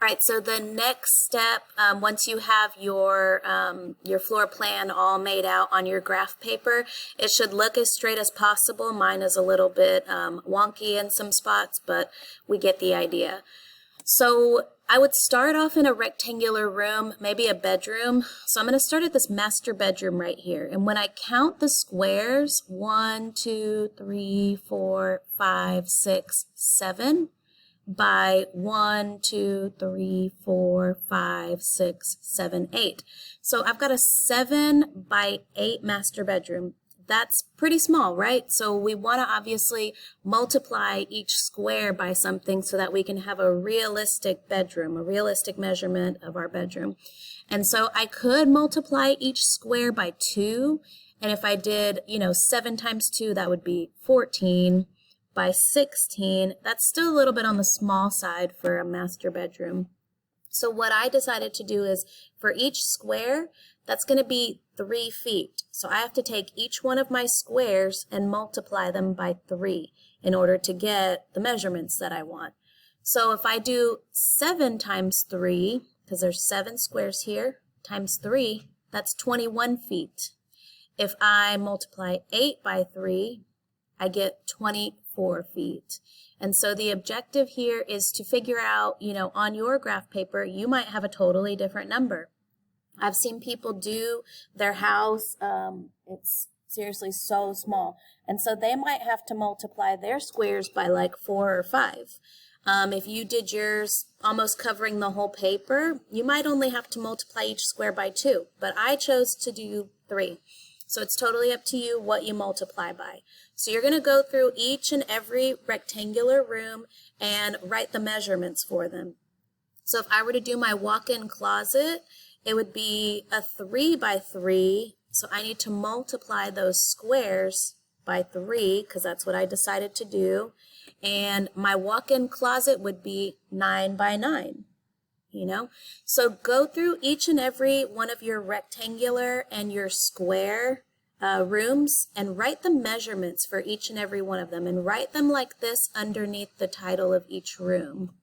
All right, so the next step, once you have your floor plan all made out on your graph paper, it should look as straight as possible. Mine is a little bit wonky in some spots, but we get the idea. So I would start off in a rectangular room, maybe a bedroom. So I'm going to start at this master bedroom right here. And when I count the squares, 1, 2, 3, 4, 5, 6, 7, by 1, 2, 3, 4, 5, 6, 7, 8. So I've got a 7 by 8 master bedroom. That's pretty small, right? So we want to obviously multiply each square by something so that we can have a realistic bedroom, a realistic measurement of our bedroom. And so I could multiply each square by 2. And if I did, 7 times 2, that would be 14. By 16, that's still a little bit on the small side for a master bedroom. So what I decided to do is for each square, that's going to be 3 feet. So I have to take each one of my squares and multiply them by 3 in order to get the measurements that I want. So if I do 7 times 3, because there's 7 squares here, times 3, that's 21 feet. If I multiply 8 by 3, I get 24 feet. And so the objective here is to figure out, on your graph paper, you might have a totally different number. I've seen people do their house, it's seriously so small. And so they might have to multiply their squares by like 4 or 5. If you did yours almost covering the whole paper, you might only have to multiply each square by 2. But I chose to do 3. So it's totally up to you what you multiply by. So you're going to go through each and every rectangular room and write the measurements for them. So if I were to do my walk-in closet, it would be a 3 by 3. So I need to multiply those squares by 3 because that's what I decided to do. And my walk-in closet would be 9 by 9. So go through each and every one of your rectangular and your square rooms and write the measurements for each and every one of them and write them like this underneath the title of each room.